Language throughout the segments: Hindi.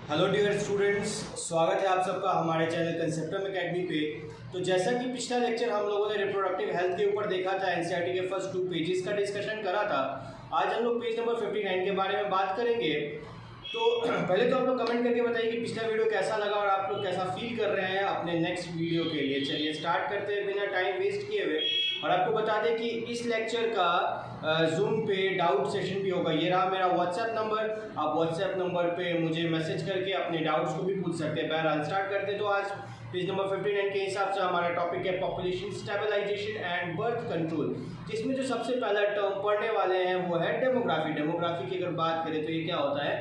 हेलो डियर स्टूडेंट्स, स्वागत है आप सबका हमारे चैनल कंसेप्टम एकेडमी पे। तो जैसा कि पिछला लेक्चर हम लोगों ने रिप्रोडक्टिव हेल्थ के ऊपर देखा था, एनसीईआरटी के फर्स्ट 2 पेजेस का डिस्कशन करा था। आज हम लोग पेज नंबर 59 के बारे में बात करेंगे। तो पहले तो आप लोग कमेंट करके बताइए कि पिछला वीडियो कैसा लगा और आप लोग कैसा फील कर रहे हैं अपने नेक्स्ट वीडियो के लिए। चलिए स्टार्ट करते हैं बिना टाइम वेस्ट किए हुए। और आपको बता दें कि इस लेक्चर का जूम पे डाउट सेशन भी होगा। ये रहा मेरा व्हाट्सएप नंबर, आप व्हाट्सएप नंबर पे मुझे मैसेज करके अपने डाउट्स को भी पूछ सकते हैं। बहरहाल स्टार्ट करते हैं। तो आज पेज नंबर 59 के हिसाब से हमारा टॉपिक है population stabilization and birth control. जिसमें जो सबसे पहला टर्म पढ़ने वाले हैं वो है डेमोग्राफी। डेमोग्राफी की अगर बात करें तो ये क्या होता है?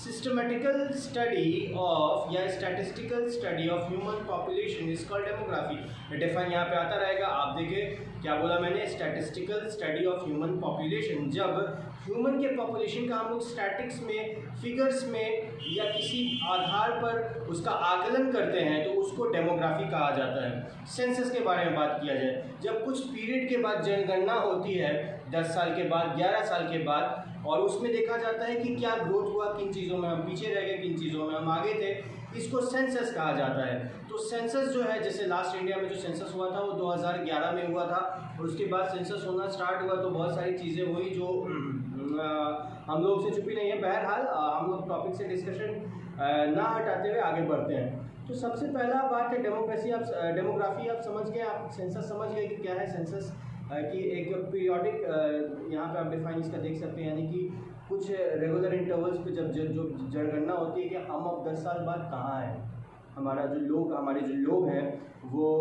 सिस्टमेटिकल स्टडी ऑफ या statistical study of human population is called demography. Define यहाँ पे आता रहेगा। आप देखें क्या बोला मैंने, statistical study of human population. जब ह्यूमन के पॉपुलेशन का हम लोग स्टैटिक्स में, फिगर्स में या किसी आधार पर उसका आकलन करते हैं तो उसको डेमोग्राफी कहा जाता है। सेंसस के बारे में बात किया जाए, जब कुछ पीरियड के बाद जनगणना होती है 10 साल के बाद, 11 साल के बाद, और उसमें देखा जाता है कि क्या ग्रोथ हुआ, किन चीज़ों में हम पीछे रह गए, किन चीज़ों में हम आगे थे, इसको सेंसस कहा जाता है। तो सेंसस जो है, जैसे लास्ट इंडिया में जो सेंसस हुआ था वो 2011 में हुआ था, और उसके बाद सेंसस होना स्टार्ट हुआ तो बहुत सारी चीज़ें हुई जो हम लोग से छुपी नहीं है। बहरहाल हम लोग टॉपिक से डिस्कशन ना हटाते हुए आगे बढ़ते हैं। तो सबसे पहला बात है डेमोक्रेसी। आप डेमोग्राफी आप समझ गए, आप सेंसस समझ गए कि क्या है सेंसस, कि एक पीरियोडिक, यहाँ पे आप डिफाइन इसका देख सकते हैं, यानी कि कुछ रेगुलर इंटरवल्स पे जब जो जनगणना होती है कि हम अब 10 साल बाद कहाँ हैं, हमारे जो लोग हैं वो,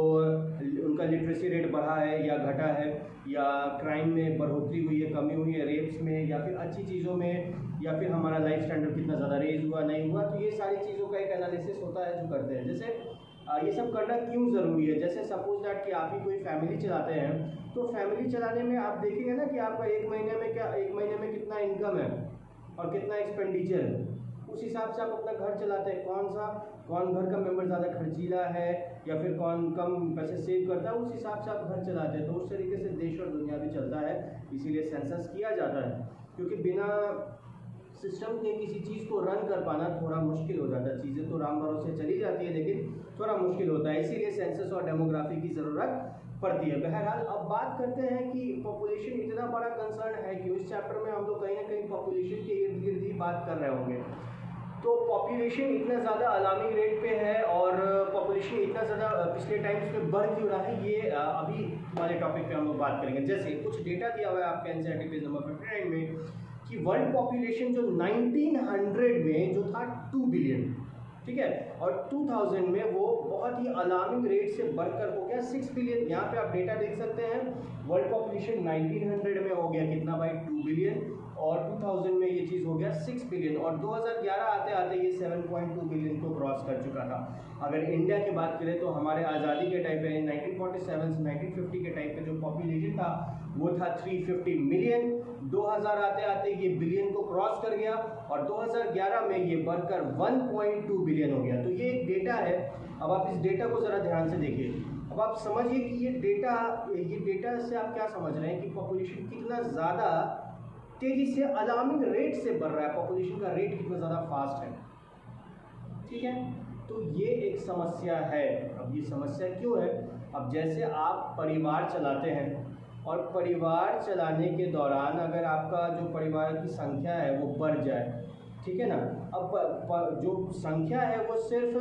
उनका लिटरेसी रेट बढ़ा है या घटा है, या क्राइम में बढ़ोतरी हुई है, कमी हुई है, रेप्स में, या फिर अच्छी चीज़ों में, या फिर हमारा लाइफ स्टैंडर्ड कितना ज़्यादा रेज हुआ नहीं हुआ। तो ये सारी चीज़ों का एक एनालिसिस होता है जो करते हैं। जैसे ये सब करना क्यों ज़रूरी है? जैसे सपोज दैट कि आप ही कोई फैमिली चलाते हैं, तो फैमिली चलाने में आप देखेंगे ना कि आपका एक महीने में कितना इनकम है और कितना एक्सपेंडिचर है। उस हिसाब से आप अपना घर चलाते हैं। कौन घर का मेंबर ज़्यादा खर्चीला है या फिर कौन कम पैसे सेव करता है, उस हिसाब से आप घर चलाते हैं। तो उस तरीके से देश और दुनिया भी चलता है, इसीलिए सेंसस किया जाता है। क्योंकि बिना सिस्टम के किसी चीज़ को रन कर पाना थोड़ा मुश्किल हो जाता है। चीज़ें तो राम भरोसे चली जाती है लेकिन थोड़ा मुश्किल होता है, इसीलिए सेंसस और डेमोग्राफी की ज़रूरत पड़ती है। बहरहाल अब बात करते हैं कि पॉपुलेशन इतना बड़ा कंसर्न है कि उस चैप्टर में हम लोग कहीं ना कहीं पॉपुलेशन के इर्द गिर्द ही बात कर रहे होंगे। तो पॉपुलेशन इतना ज़्यादा अलार्मिंग रेट पे है और पॉपुलेशन इतना ज़्यादा पिछले टाइम्स में बढ़ क्यों रहा है, ये अभी वाले टॉपिक पे हम लोग बात करेंगे। जैसे कुछ डेटा दिया हुआ है आपके एनसीईआरटी पेज नंबर 59 में कि वर्ल्ड पॉपुलेशन जो 1900 में जो था 2 बिलियन, ठीक है, और 2000 में वो बहुत ही अलार्मिंग रेट से बढ़कर हो गया 6 बिलियन। यहाँ पे आप डेटा देख सकते हैं, वर्ल्ड पॉपुलेशन 1900 में हो गया कितना भाई, 2 बिलियन, और 2000 में ये चीज़ हो गया 6 बिलियन, और 2011 आते आते ये 7.2 बिलियन को क्रॉस कर चुका था। अगर इंडिया की बात करें तो हमारे आज़ादी के टाइम पे 1947 से 1950 के टाइम पे जो पॉपुलेशन था वो था 350 मिलियन। 2000 आते आते ये बिलियन को क्रॉस कर गया और 2011 में ये बढ़कर 1.2 बिलियन हो गया। तो ये एक डेटा है। अब आप इस डेटा को ज़रा ध्यान से देखिए। अब आप समझिए कि ये डेटा से आप क्या समझ रहे हैं कि पॉपुलेशन कितना ज़्यादा तेजी से, अलार्मिंग रेट से बढ़ रहा है, पॉपुलेशन का रेट कितना ज़्यादा फास्ट है, ठीक है। तो ये एक समस्या है। अब ये समस्या क्यों है? अब जैसे आप परिवार चलाते हैं और परिवार चलाने के दौरान अगर आपका जो परिवार की संख्या है वो बढ़ जाए, ठीक है ना, अब जो संख्या है वो सिर्फ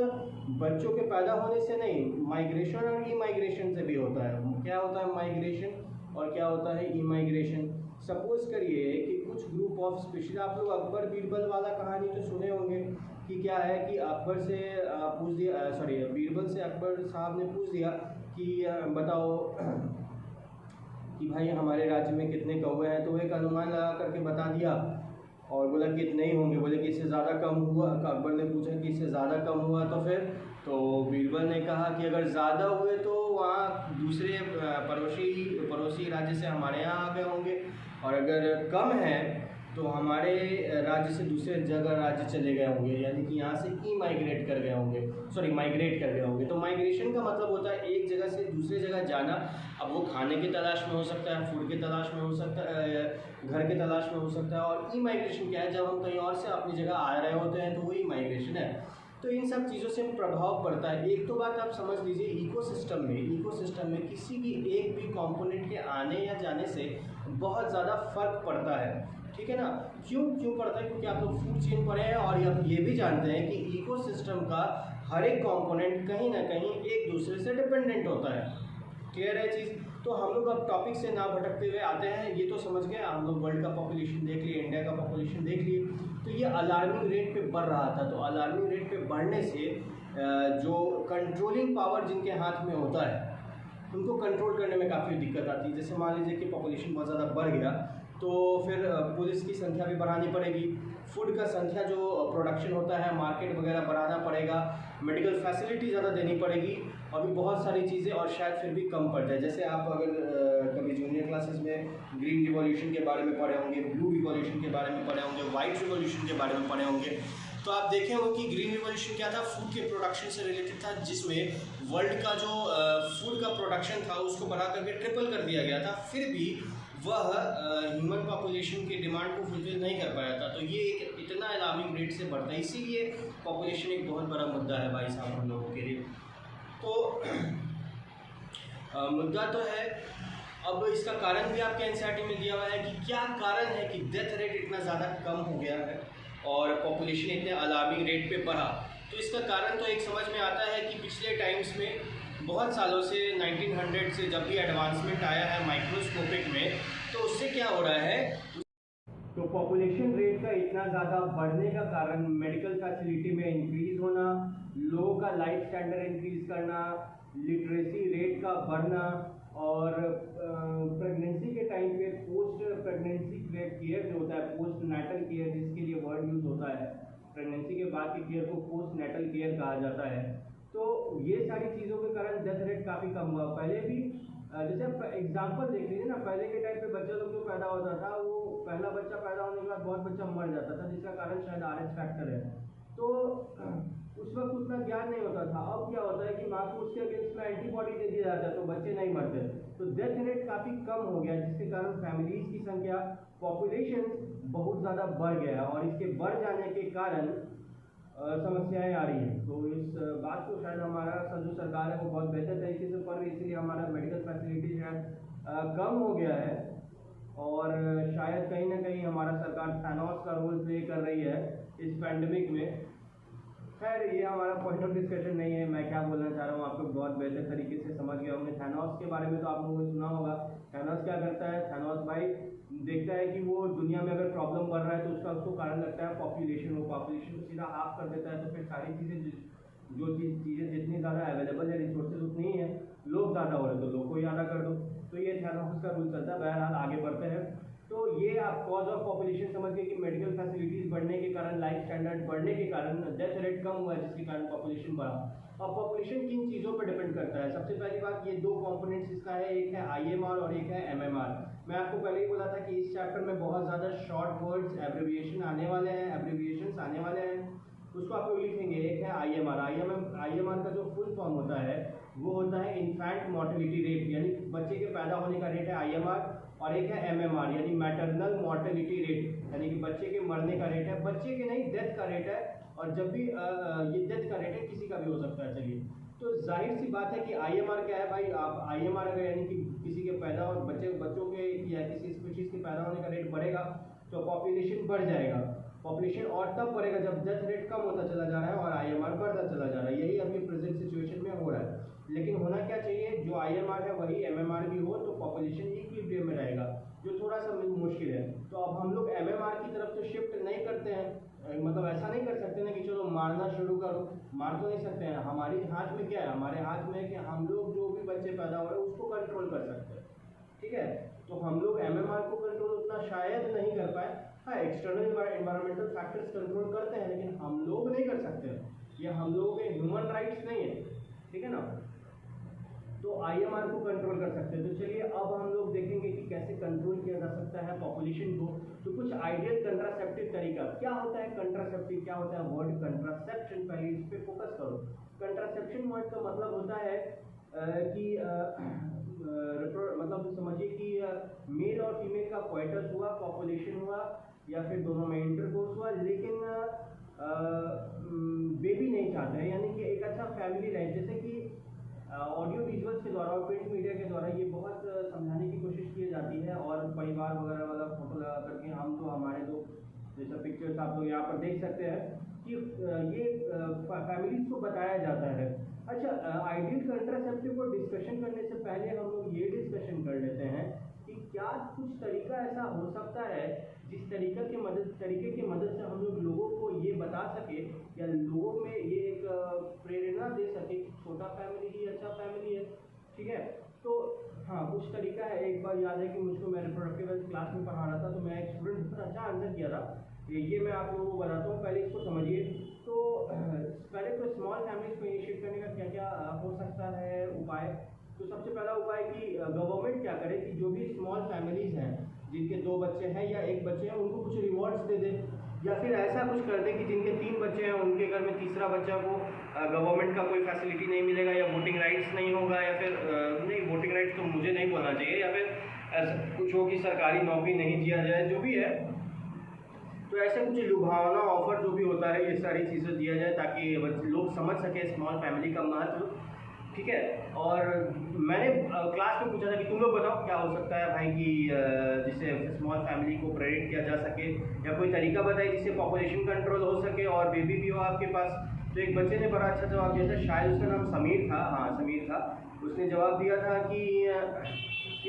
बच्चों के पैदा होने से नहीं, माइग्रेशन और इमाइग्रेशन से भी होता है। क्या होता है माइग्रेशन और क्या होता है इमाइग्रेशन? सपोज करिए कि कुछ ग्रुप ऑफ स्पीशीज, आप लोग अकबर बीरबल वाला कहानी तो सुने होंगे कि क्या है कि अकबर से पूछ दिया, सॉरी बीरबल से अकबर साहब ने पूछ दिया कि बताओ कि भाई हमारे राज्य में कितने कौवे हैं, तो वो एक अनुमान लगा करके बता दिया और बोला कि इतने ही होंगे। बोले कि इससे ज़्यादा कम हुआ? अकबर ने पूछा कि इससे ज़्यादा कम हुआ तो फिर? तो बीरबल ने कहा कि अगर ज़्यादा हुए तो वहाँ दूसरे पड़ोसी राज्य से हमारे यहाँ आ गए होंगे, और अगर कम है तो हमारे राज्य से दूसरे जगह राज्य चले गए होंगे, यानी कि यहाँ से माइग्रेट कर गए होंगे, सॉरी माइग्रेट कर गए होंगे। तो माइग्रेशन का मतलब होता है एक जगह से दूसरे जगह जाना। अब वो खाने की तलाश में हो सकता है, फूड की तलाश में हो सकता है, घर की तलाश में हो सकता है। और माइग्रेशन क्या है, जब हम कहीं और से अपनी जगह आ रहे होते हैं तो वही माइग्रेशन है। तो इन सब चीज़ों से प्रभाव पड़ता है। एक तो बात आप समझ लीजिए, इकोसिस्टम में किसी भी एक भी कंपोनेंट के आने या जाने से बहुत ज़्यादा फर्क पड़ता है, ठीक है ना। क्यों पड़ता है? क्योंकि आप लोग फूड चेन पढ़े हैं और आप ये भी जानते हैं कि इकोसिस्टम का हर एक कंपोनेंट कहीं ना कहीं एक दूसरे से डिपेंडेंट होता है। क्लियर है चीज़? तो हम लोग अब टॉपिक से ना भटकते हुए आते हैं। ये तो समझ गए हम लोग, वर्ल्ड का पॉपुलेशन देख लिए, इंडिया का पॉपुलेशन देख लिए। तो ये अलार्मिंग रेट पे बढ़ रहा था। तो अलार्मिंग रेट पे बढ़ने से जो कंट्रोलिंग पावर जिनके हाथ में होता है उनको कंट्रोल करने में काफ़ी दिक्कत आती है। जैसे मान लीजिए कि पॉपुलेशन बहुत ज़्यादा बढ़ गया तो फिर पुलिस की संख्या भी बढ़ानी पड़ेगी, फूड का संख्या जो प्रोडक्शन होता है मार्केट वगैरह बढ़ाना पड़ेगा, मेडिकल फैसिलिटी ज़्यादा देनी पड़ेगी और भी बहुत सारी चीज़ें, और शायद फिर भी कम पड़ जाए। जैसे आप अगर कभी जूनियर क्लासेस में ग्रीन रिवॉल्यूशन के बारे में पढ़े होंगे, ब्लू रिवॉल्यूशन के बारे में पढ़े होंगे, वाइट रिवॉल्यूशन के बारे में पढ़े होंगे, तो आप देखे होंगे कि ग्रीन रिवॉल्यूशन क्या था, फूड के प्रोडक्शन से रिलेटेड था, जिसमें वर्ल्ड का जो फूड का प्रोडक्शन था उसको बढ़ा करके ट्रिपल कर दिया गया था, फिर भी वह ह्यूमन पॉपुलेशन की डिमांड को फुलफिल नहीं कर पाया था। तो ये एक इतना अलार्मिंग रेट से बढ़ता है, इसीलिए पॉपुलेशन एक बहुत बड़ा मुद्दा है भाई साहब हम लोगों के लिए। तो मुद्दा तो है। अब इसका कारण भी आपके एनसीईआरटी में दिया हुआ है कि क्या कारण है कि डेथ रेट इतना ज़्यादा कम हो गया है और पॉपुलेशन इतने अलार्मिंग रेट पे बढ़ा। तो इसका कारण तो एक समझ में आता है कि पिछले टाइम्स में बहुत सालों से 1900 से जब भी एडवांसमेंट आया है माइक्रोस्कोपिक में, तो उससे क्या हो रहा है, तो पॉपुलेशन रेट का इतना ज़्यादा बढ़ने का कारण मेडिकल फैसिलिटी में इंक्रीज होना, लोगों का लाइफ स्टैंडर्ड इंक्रीज करना, लिटरेसी रेट का बढ़ना और प्रेगनेंसी के टाइम पे पोस्ट प्रेगनेंसी केयर जो होता है, पोस्ट नेटल केयर जिसके लिए वर्ड यूज होता है, प्रेगनेंसी के बाद के केयर को पोस्ट नेटल केयर कहा जाता है। तो ये सारी चीज़ों के कारण डेथ रेट काफ़ी कम हुआ। पहले भी जैसे एग्जाम्पल देख लीजिए ना, पहले के टाइम पे बच्चा लोग जो पैदा होता था वो पहला बच्चा पैदा होने के बाद बहुत बच्चा मर जाता था, जिसका कारण शायद RH फैक्टर है। तो उस वक्त उतना ज्ञान नहीं होता था। अब क्या होता है कि माँ को उसके अगेंस्ट में एंटीबॉडी दे दिया जाता है तो बच्चे नहीं मरते। तो डेथ रेट काफ़ी कम हो गया, जिसके कारण फैमिलीज की संख्या, पॉपुलेशन बहुत ज़्यादा बढ़ गया और इसके बढ़ जाने के कारण समस्याएं आ रही हैं। तो इस बात को शायद हमारा जो सरकार है वो बहुत बेहतर तरीके से पढ़ रही है, इसलिए हमारा मेडिकल फैसिलिटी शायद कम हो गया है और शायद कहीं ना कहीं हमारा सरकार थैनोस का रोल प्ले कर रही है इस पैंडमिक में। खैर ये हमारा पॉइंट ऑफ डिस्कशन नहीं है, मैं क्या बोलना चाह रहा हूँ आप लोग बहुत बेहतर तरीके से समझ गए होंगे। थैनोस के बारे में तो आप लोगों ने सुना होगा। थैनोस क्या करता है, थैनोस भाई देखता है कि वो दुनिया में अगर प्रॉब्लम बढ़ रहा है तो उसका उसको कारण लगता है पॉपुलेशन। वो पॉपुलेशन को सीधा हाफ कर देता है, तो फिर सारी चीज़ें जो चीज़ें जितनी ज़्यादा अवेलेबल है, रिसोर्सेज उतनी ही है, लोग ज़्यादा हो रहे तो लोग को ज़्यादा कर दो। तो ये थैनोस का रूल चलता है। बहरहाल आगे बढ़ते हैं। तो ये आप कॉज ऑफ पॉपुलेशन समझ गए कि मेडिकल फैसिलिटीज़ बढ़ने के कारण, लाइफ स्टैंडर्ड बढ़ने के कारण डेथ रेट कम हुआ है, जिसके कारण पॉपुलेशन बढ़ा। अब पॉपुलेशन किन चीज़ों पर डिपेंड करता है? सबसे पहली बात, ये दो कंपोनेंट्स इसका है, एक है IMR और एक है MMR। मैं आपको पहले ही बोला था कि इस चैप्टर में बहुत ज़्यादा शॉर्ट वर्ड्स, एब्रिविएशन आने वाले हैं, एब्रिविएशंस आने वाले हैं, उसको आप लोग लिखेंगे। एक है IMR। IMR का जो फुल फॉर्म होता है वो होता है इन्फेंट मोर्टेलिटी रेट, यानी बच्चे के पैदा होने का रेट है IMR। और एक है MMR यानी मैटरनल मोर्टेलिटी रेट, यानी कि बच्चे के मरने का रेट है, बच्चे के नहीं डेथ का रेट है। और जब भी ये डेथ का रेट है, किसी का भी हो सकता है। चलिए, तो जाहिर सी बात है कि IMR क्या है भाई, आप IMR अगर यानी कि किसी के पैदा और बच्चों के या किसी स्पीशीज के पैदा होने का रेट बढ़ेगा तो पॉपुलेशन बढ़ जाएगा। पॉपुलेशन और तब बढ़ेगा जब डेथ रेट कम होता चला जा रहा है और IMR बढ़ता चला जा रहा है। यही अभी प्रेजेंट सिचुएशन में हो रहा है। लेकिन होना क्या चाहिए, जो IMR है वही MMR भी हो, तो पॉपुलेशन इक्विलिब्रियम में रहेगा, जो थोड़ा सा मुश्किल है। तो अब हम लोग MMR की तरफ तो शिफ्ट नहीं करते हैं, मतलब ऐसा नहीं कर सकते ना कि चलो मारना शुरू करो, मार तो नहीं सकते हैं। हमारे हाथ में क्या है, हमारे हाथ में है कि हम लोग जो भी बच्चे पैदा हो रहे हैं उसको कंट्रोल कर सकते हैं, ठीक है। तो हम लोग MMR को कंट्रोल उतना शायद नहीं कर पाए। हाँ, एक्सटर्नल एनवायरमेंटल फैक्टर्स कंट्रोल करते हैं, लेकिन हम लोग नहीं कर सकते हैं, ये हम लोगों के ह्यूमन राइट्स नहीं है, ठीक है ना। तो IMR को कंट्रोल कर सकते हैं। तो चलिए अब हम लोग देखेंगे कि कैसे कंट्रोल किया जा सकता है पॉपुलेशन पॉपुलेशन को, तो कुछ आइडियल कंट्रासेप्टिव तरीका क्या होता है, कंट्रासेप्टिव क्या होता है, वर्ड कंट्रासेप्शन, पहले इस पे फोकस करो। कंट्रासेप्शन वर्ड का मतलब होता है कि मतलब समझिए कि मेल और फीमेल का कोइटस हुआ, पॉपुलेशन हुआ, या फिर दोनों में इंटरकोर्स हुआ, लेकिन बेबी नहीं चाहते हैं, यानी कि एक अच्छा फैमिली लाइफ, जैसे कि ऑडियो विजुअल्स के द्वारा और प्रिंट मीडिया के द्वारा ये बहुत समझाने की कोशिश की जाती है, और परिवार वगैरह वाला फोटो लगा करके हम तो हमारे तो जैसा पिक्चर्स आप लोग यहाँ पर देख सकते हैं कि ये फैमिलीज को बताया जाता है। अच्छा, आइडियल कंट्रासेप्टिव को डिस्कशन करने से पहले हम लोग ये डिस्कशन कर लेते हैं कि क्या कुछ तरीका ऐसा हो सकता है जिस तरीके की मदद से हम लोग लोगों को ये बता सके या लोगों में ये एक प्रेरणा दे सके कि छोटा फैमिली ही अच्छा फैमिली है। ठीक है, तो हाँ, कुछ तरीका है। एक बार याद है कि मुझको मैं रिप्रोडक्टिव हेल्थ क्लास में पढ़ा रहा था, तो मैं एक स्टूडेंट बहुत अच्छा आंसर किया था। ये मैं आप लोगों को बताता हूँ, पहले इसको समझिए। तो पहले तो स्मॉल फैमिलीज को इनिशिएट करने का क्या क्या हो सकता है उपाय। तो सबसे पहला उपाय कि गवर्नमेंट क्या करे कि जो भी स्मॉल फैमिलीज हैं जिनके 2 बच्चे हैं या 1 बच्चे हैं, उनको कुछ रिवॉर्ड्स दे दे, या फिर ऐसा कुछ कर दे कि जिनके 3 बच्चे हैं उनके घर में तीसरा बच्चा को गवर्नमेंट का कोई फैसिलिटी नहीं मिलेगा, या वोटिंग राइट्स नहीं होगा, या फिर नहीं, वोटिंग राइट्स तो मुझे नहीं बोलना चाहिए, या फिर ऐसा कुछ हो कि सरकारी नौकरी नहीं दिया जाए, जो भी है। तो ऐसे कुछ लुभावना ऑफर जो भी होता है, ये सारी चीज़ें दिया जाए ताकि लोग समझ सके स्मॉल फैमिली का महत्व। ठीक है, और मैंने क्लास में पूछा था कि तुम लोग बताओ क्या हो सकता है भाई कि जिससे स्मॉल फैमिली को प्रेरित किया जा सके, या कोई तरीका बताइए जिससे पॉपुलेशन कंट्रोल हो सके और बेबी भी हो आपके पास। तो एक बच्चे ने बड़ा अच्छा जवाब दिया था, शायद उसका नाम समीर था, हाँ समीर था। उसने जवाब दिया था कि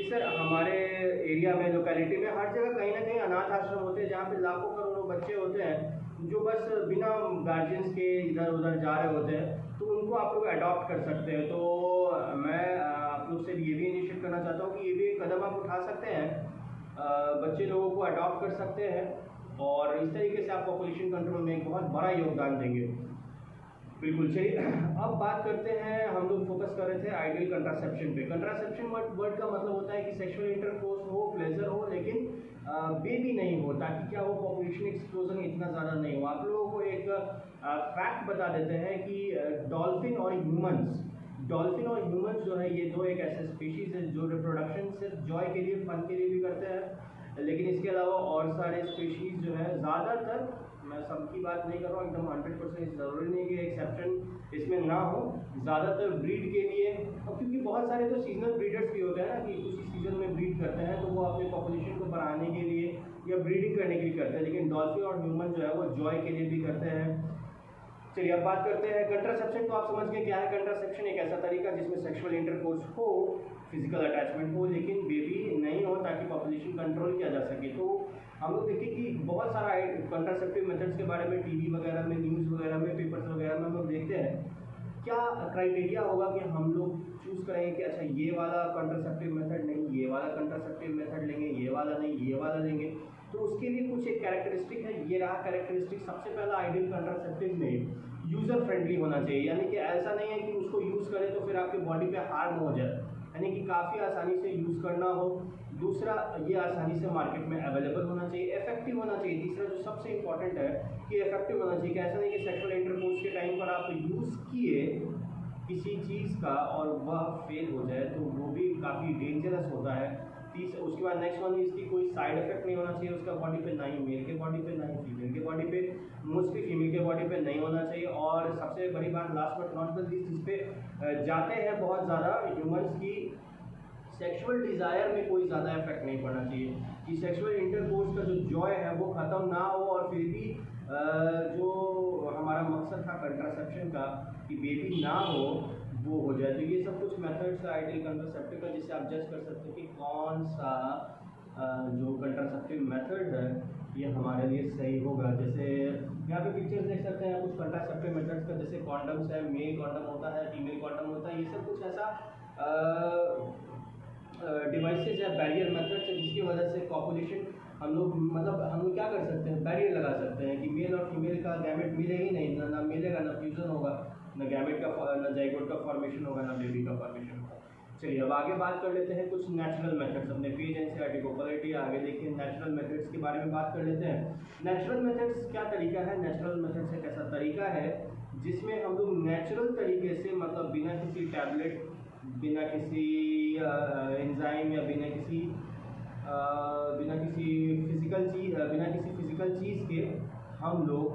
सर हमारे एरिया में, लोकेलिटी में हर जगह कहीं ना कहीं अनाथ आश्रम होते हैं, जहाँ पे लाखों करोड़ों बच्चे होते हैं जो बस बिना गार्जियंस के इधर उधर जा रहे होते हैं, तो उनको आप लोग अडॉप्ट कर सकते हैं। तो मैं आप लोग से ये भी इनिशिएट करना चाहता हूँ कि ये भी एक कदम आप उठा सकते हैं, बच्चे लोगों को अडॉप्ट कर सकते हैं, और इस तरीके से आप पॉपुलेशन कंट्रोल में एक बहुत बड़ा योगदान देंगे। बिल्कुल सही। अब बात करते हैं, हम लोग फोकस कर रहे थे आइडियल कंट्रासेप्शन पे। कंट्रासेप्शन वर्ड का मतलब होता है कि सेक्सुअल इंटरकोर्स हो, प्लेजर हो, लेकिन बेबी नहीं हो, ताकि क्या हो, पॉपुलेशन एक्सप्लोजन इतना ज़्यादा नहीं हो। आप लोगों को एक फैक्ट बता देते हैं कि डॉल्फिन और ह्यूमंस जो है, ये 2 एक ऐसे स्पीशीज़ है जो रिप्रोडक्शन सिर्फ जॉय के लिए, फन के लिए भी करते हैं, लेकिन इसके अलावा और सारे स्पीशीज़ जो है, ज़्यादातर, मैं सबकी बात नहीं कर रहा हूँ, एकदम 100% ज़रूरी नहीं कि एक्सेप्शन इसमें ना हो, ज़्यादातर ब्रीड के लिए, और क्योंकि बहुत सारे तो सीजनल ब्रीडर्स भी होते हैं ना, कि कुछ सीजन में ब्रीड करते हैं, तो वो अपने पॉपुलेशन को बढ़ाने के लिए या ब्रीडिंग करने के लिए करते हैं, लेकिन डॉल्फिन और ह्यूमन जो है वो जॉय के लिए भी करते हैं। चलिए अब बात करते हैं कंट्रासेप्शन। तो आप समझ गए क्या है कंट्रासेप्शन, एक ऐसा तरीका जिसमें सेक्सुअल इंटरकोर्स हो, फिजिकल अटैचमेंट हो, लेकिन बेबी नहीं हो, ताकि पॉपुलेशन कंट्रोल किया जा सके। तो हम लोग देखिए कि बहुत सारा कंट्रासेप्टिव मेथड्स के बारे में टीवी वगैरह में, न्यूज़ वगैरह में, पेपर्स वगैरह में हम लोग देखते हैं। क्या क्राइटेरिया होगा कि हम लोग चूज़ करेंगे कि अच्छा ये वाला कंट्रासेप्टिव मेथड नहीं, ये वाला कंट्रासेप्टिव मेथड लेंगे, ये वाला नहीं, ये वाला लेंगे। तो उसके लिए कुछ एक कैरेक्टरिस्टिक है, ये रहा कैरेक्टरिस्टिक। सबसे पहला आइडियल कंट्रासेप्टिव में यूज़र फ्रेंडली होना चाहिए, यानी कि ऐसा नहीं है कि उसको यूज़ करें तो फिर आपके बॉडी पे हार्म हो जाए, यानी कि काफ़ी आसानी से यूज़ करना हो। दूसरा, ये आसानी से मार्केट में अवेलेबल होना चाहिए, इफेक्टिव होना चाहिए। तीसरा जो सबसे इंपॉर्टेंट है कि इफेक्टिव होना चाहिए, कि ऐसा नहीं कि सेक्सुअल इंटरकोर्स के टाइम पर आप यूज़ किए किसी चीज़ का और वह फेल हो जाए, तो वो भी काफ़ी डेंजरस होता है। उसके बाद नेक्स्ट वन, इसकी कोई साइड इफेक्ट नहीं होना चाहिए उसका बॉडी पे, ना ही मेल के बॉडी पे, ना ही फीमेल के बॉडी पे, मोस्टली फीमेल के बॉडी पे नहीं होना चाहिए। और सबसे बड़ी बात, last but not the least, जिस पे जाते हैं बहुत ज़्यादा, ह्यूमंस की सेक्सुअल डिज़ायर में कोई ज़्यादा इफेक्ट नहीं पड़ना चाहिए, कि सेक्सुअल इंटरकोर्स का जो जॉय है वो ख़त्म ना हो, और फिर भी जो हमारा मकसद था कंट्रासेप्शन का कि बेबी ना हो, वो हो जाए। तो ये सब कुछ मेथड्स आइडियल कंट्रासेप्टिव का, जिससे आप जज कर सकते हो कि कौन सा जो कंट्रासेप्टिव मेथड है ये हमारे लिए सही होगा। जैसे यहाँ पे पिक्चर्स देख सकते हैं कुछ कंट्रासेप्टिव मेथड्स का, जैसे कॉन्डम्स है, मेल कॉन्डम होता है, फीमेल कॉन्डम होता है, ये सब कुछ ऐसा डिवाइसेज है, बैरियर मेथड्स है, जिसकी वजह से पॉपुलेशन हम लोग क्या कर सकते हैं, बैरियर लगा सकते हैं कि मेल और फीमेल का गैमेट मिले ही नहीं, ना मिलेगा, ना फ्यूजन होगा, ना गैमेट का, ना जाइगोट का फॉर्मेशन होगा, ना बेबी का फॉर्मेशन होगा। चलिए अब आगे बात कर लेते हैं कुछ नेचुरल मेथड्स। अपने पेज एनसीईआरटी को पलटिए, आगे देखिए नेचुरल मेथड्स के बारे में बात कर लेते हैं। नेचुरल मेथड्स क्या तरीका है? नेचुरल मेथड्स एक ऐसा तरीका है जिसमें हम लोग नेचुरल तरीके से, मतलब बिना किसी टैबलेट, बिना किसी एंजाइम या बिना किसी फिजिकल चीज़ के हम लोग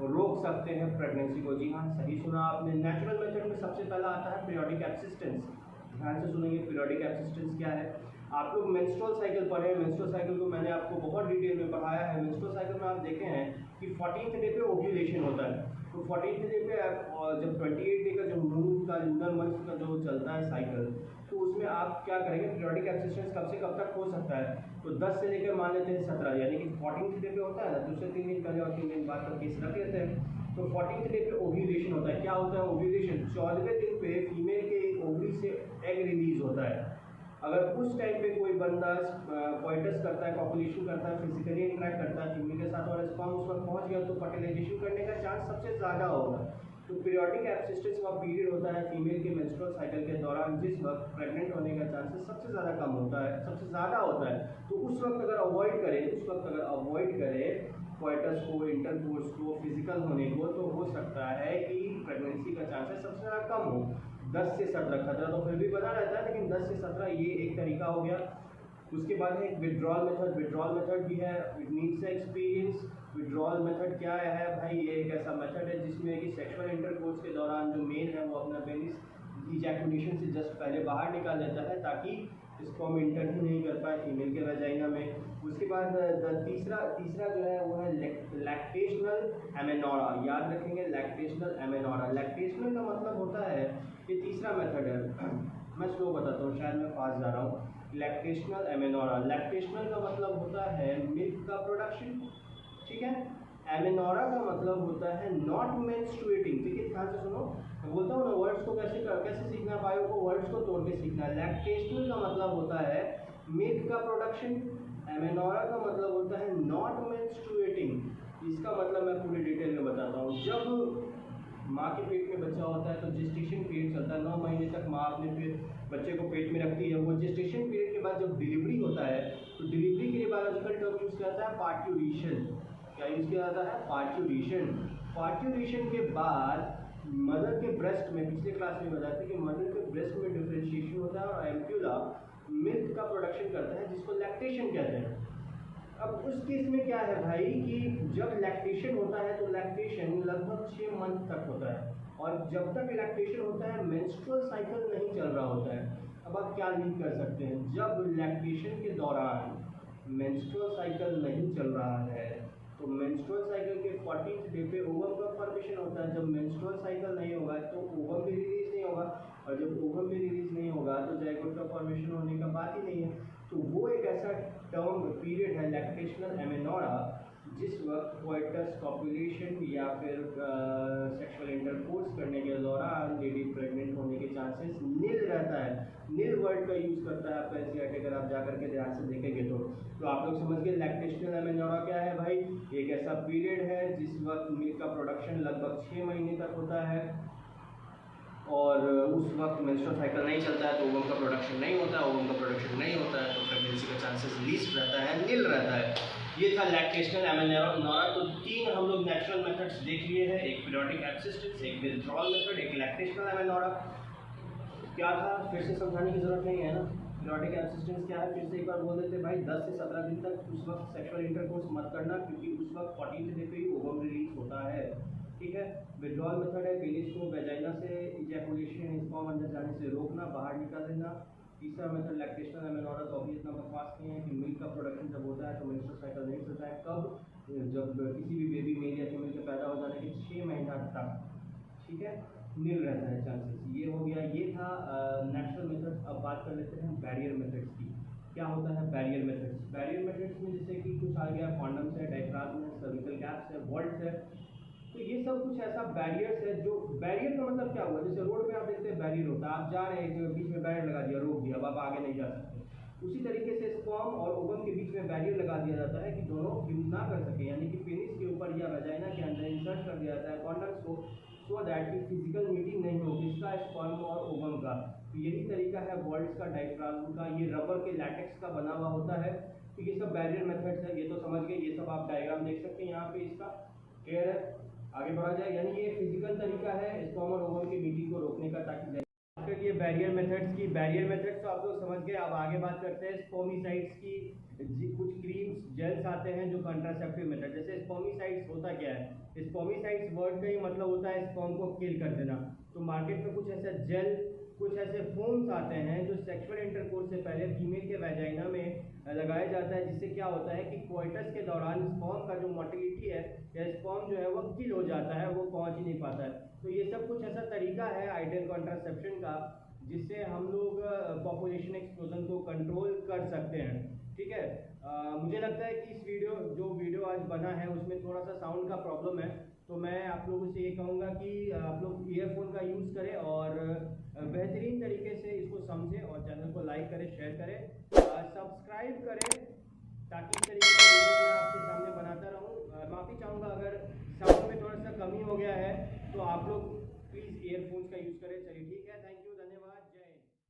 रोक सकते हैं प्रेगनेंसी को। जी हाँ, सही सुना आपने। नेचुरल मेथड में सबसे पहला आता है पीरियोडिक एब्सिस्टेंस। ध्यान से सुनेंगे, पीरियोडिक एब्सिस्टेंस क्या है। आप लोग मेंस्ट्रुअल साइकिल पढ़े, मेंस्ट्रुअल साइकिल को मैंने आपको बहुत डिटेल में पढ़ाया है। मेंस्ट्रुअल साइकिल में आप देखे हैं कि 14th डे पे ओव्यूलेशन होता है। तो 14th डे पे जब 28 डे का जो मून का लूनर मंथ का जो चलता है साइकिल, तो उसमें आप क्या करेंगे, पीरियोडिक एब्सिस्टेंस कब से कब तक हो सकता है? तो 10 से लेकर मान लेते हैं 17, यानी कि 14th डे पे होता है ना, तो उससे 3 दिन पहले और 3 दिन बाद का केस रख लेते हैं। तो 14th डे पे ओव्यूलेशन होता है। क्या होता है ओव्यूलेशन? 14वें दिन पे फीमेल के ओवरी से एग रिलीज होता है। अगर उस टाइम पे कोई बंदा कोइटस करता है, कॉपुलेशन करता है, फिजिकली इंटरेक्ट करता है फीमेल के साथ और स्पर्म उस वक्त पहुंच गया, तो फर्टिलाइजेशन करने का चांस सबसे ज़्यादा होगा। तो पीरियोडिक एब्सिस्टेंस का पीरियड होता है फीमेल के मेंस्ट्रुअल साइकिल के दौरान, जिस वक्त प्रेग्नेंट होने का चांसेस सबसे ज़्यादा कम होता है, सबसे ज़्यादा होता है। तो उस वक्त अगर अवॉइड करें कोइटस को, इंटरकोर्स को, फिजिकल होने को, तो हो सकता है कि प्रेगनेंसी का चांसेस सबसे ज़्यादा कम हो। 10 से 17 खतरा तो फिर भी बना रहता है, लेकिन 10 से 17 ये एक तरीका हो गया। उसके बाद है विड्रॉल मेथड। विड्रॉल मेथड भी है, it needs experience. Withdrawal method क्या है भाई? ये एक ऐसा मेथड है जिसमें कि सेक्सुअल इंटरकोर्स के दौरान जो मेल है वो अपना पेनिस इजैकुलेशन से जस्ट पहले बाहर निकाल देता है, ताकि स्पर्म इंटर ही नहीं कर पाए फीमेल के वेजाइना में। उसके बाद तीसरा जो है वो है लैक्टेशनल एमेनोरा। याद रखेंगे, लैक्टेशनल एमेनोरा। लैक्टेशनल का मतलब होता है, ये तीसरा मेथड है, मैं स्लो बताता हूँ, शायद मैं फास्ट जा रहा हूँ। लैक्टेशनल एमेनोरा, लैक्टेशनल का मतलब होता है मिल्क का प्रोडक्शन, ठीक है। एमेनोरा का मतलब होता है नॉट मेंस्ट्रुएटिंग। ठीक है, ध्यान से सुनो, मैं बोलता हूँ ना वर्ड्स को कैसे सीखना है, बायो को वर्ड्स को तोड़ के सीखना है। लैक्टेशनल का मतलब होता है मिल्क का प्रोडक्शन, एमेनोरा का मतलब होता है नॉट मेंस्ट्रुएटिंग। इसका मतलब मैं पूरी डिटेल में बताता हूँ। जब माँ के पेट में बच्चा होता है तो जेस्टेशन पीरियड चलता है, 9 महीने तक माँ अपने बच्चे को पेट में रखती है। वो जेस्टेशन पीरियड के बाद जब डिलीवरी होता है, तो डिलीवरी के लिए बायोलॉजिकल टर्म यूज़ किया जाता है पार्ट्यूरेशन। क्या यूज़ किया जाता है? पार्ट्यूरेशन। पार्ट्यूरेशन के बाद मदर के ब्रेस्ट में, पिछले क्लास में बताया था कि मदर के ब्रेस्ट में डिफ्रेंशिएशन होता है और एम्प्यूला मिल्क का प्रोडक्शन करता है, जिसको लैक्टेशन कहते हैं। अब उस केस में क्या है भाई कि जब लैक्टेशन होता है तो लैक्टेशन लगभग 6 मंथ तक होता है, और जब तक लैक्टेशन होता है मेंस्ट्रुअल साइकिल नहीं चल रहा होता है। अब आप क्या लीड कर सकते हैं? जब लैक्टेशन के दौरान मेंस्ट्रुअल साइकिल नहीं चल रहा है, तो मेंस्ट्रुअल साइकिल के 14th डे पे ओवम का फॉर्मेशन होता है। जब मेंस्ट्रुअल साइकिल नहीं होगा तो ओवम भी रिलीज नहीं होगा, और जब ओवम भी रिलीज नहीं होगा तो जाइगोट का फॉर्मेशन होने का बात ही नहीं है। तो वो एक ऐसा टर्म पीरियड है लैक्टेशनल एमेनोरा, जिस वक्त कोइटस, कॉपुलेशन या फिर सेक्सुअल इंटरकोर्स करने के दौरान लेडी प्रेग्नेंट होने के चांसेस नील रहता है। नील वर्ड का यूज़ करता है आपका एनसीईआरटी, अगर आप जाकर के ध्यान से देखेंगे तो आप लोग समझ गए लैक्टेशनल एमेनोरा क्या है भाई। एक ऐसा पीरियड है जिस वक्त मिल्क का प्रोडक्शन लगभग 6 महीने तक होता है, और उस वक्त मेंस्ट्रुअल साइकिल नहीं चलता है, तो ओवम का प्रोडक्शन नहीं होता है। ओवम का प्रोडक्शन नहीं होता है तो प्रेगनेंसी का चांसेस लीस्ट रहता है, नील रहता है। ये था लैक्टेशनल एमेनोरा। तो 3 हम लोग नेचुरल मेथड्स देख लिए हैं, एक पीरियोडिक एब्सिस्टेंस, एक विथड्रॉल मेथड, एक लैक्टेशनल एमेनोरा। क्या था, फिर से समझाने की जरूरत नहीं है ना। पीरियोडिक एब्सिस्टेंस क्या है, फिर से एक बार बोल देते भाई, 10 से 17 दिन तक उस वक्त सेक्सुअल इंटरकोर्स मत करना, क्योंकि उस वक्त 14th डे पे ही ओवम रिलीज होता है, ठीक है। विड्रॉल मेथड है पेनिस को वेजाइना से इजैकुलेशन स्पर्म अंदर जाने से रोकना, बाहर निकाल देना। तीसरा मेथड लैक्टेशनल एमेनोरा, तो अभी इतना बकवास नहीं है कि मिल्क का प्रोडक्शन जब होता है तो मेंस्ट्रुअल साइकिल नहीं चलता है। कब? जब किसी भी बेबी मेल या फीमेल के पैदा हो जाने के 6 महीना तक, ठीक है, नील रहता है चांसेस। ये हो गया, ये था नेचुरल मेथड। अब बात कर लेते हैं बैरियर मेथड्स की। क्या होता है बैरियर मेथड्स? बैरियर मेथड्स में जैसे कि कुछ आ गया, कॉन्डम्स है, डायफ्राम है, सर्विकल कैप्स है, वॉल्ट्स है। तो ये सब कुछ ऐसा बैरियर्स है जो, बैरियर का मतलब क्या हुआ, जैसे रोड पे आप देखते हैं बैरियर होता है, आप जा रहे हैं जो बीच में बैरियर लगा दिया, रोक दिया, अब आप आगे नहीं जा सकते। उसी तरीके से स्पर्म और ओवम के बीच में बैरियर लगा दिया जाता है कि दोनों यूज ना कर सके, यानी कि पेनिस के ऊपर या वेजाइना के अंदर इंसर्ट कर दिया जाता है कॉन्डम्स को, सो दैट कि फिजिकल मीटिंग नहीं हो किसका, स्पर्म और ओवम का। तो यही तरीका है वॉल्ट्स का, डायफ्राम का। ये रबर के लैटेक्स का बना हुआ होता है। ठीक है, सब बैरियर मेथड्स है, ये तो समझ गए। ये सब आप डायग्राम देख सकते हैं यहाँ पे, इसका क्लियर है। आगे बढ़ा जाए, यानी ये फिजिकल तरीका है स्पर्म और ओवम की मीटिंग को रोकने का, ताकि ये बैरियर मेथड्स की। बैरियर मेथड्स तो आप लोग समझ गए। अब आगे बात करते हैं स्पर्मिसाइड्स की। कुछ क्रीम्स जेल्स आते हैं जो कंट्रासेप्टिव मेथड, जैसे स्पर्मिसाइड्स होता क्या है, स्पर्मिसाइड्स वर्ड का ही मतलब होता है स्पर्म को किल कर देना। तो मार्केट में कुछ ऐसा जेल, कुछ ऐसे फोम्स आते हैं जो सेक्सुअल इंटरकोर्स से पहले फीमेल के वैजाइना में लगाया जाता है, जिससे क्या होता है कि कोइटस के दौरान स्पर्म का जो मोटिलिटी है या स्पर्म जो है वो किल हो जाता है, वो पहुंच ही नहीं पाता है। तो ये सब कुछ ऐसा तरीका है आइडियल कॉन्ट्रासेप्शन का, जिससे हम लोग पॉपुलेशन एक्सप्लोजन को कंट्रोल कर सकते हैं। ठीक है, मुझे लगता है कि इस वीडियो आज बना है उसमें थोड़ा सा साउंड का प्रॉब्लम है, तो मैं आप लोगों से ये कहूँगा कि आप लोग ईयरफोन का यूज़ करें और बेहतरीन तरीके से इसको समझें, और चैनल को लाइक करें, शेयर करें, सब्सक्राइब करें, ताकि इस तरीके की वीडियो मैं आपके सामने बनाता रहूँ। माफ़ी चाहूँगा अगर साउंड में थोड़ा सा कमी हो गया है, तो आप लोग प्लीज़ ईयरफोन्स का यूज़ करें। चलिए ठीक है।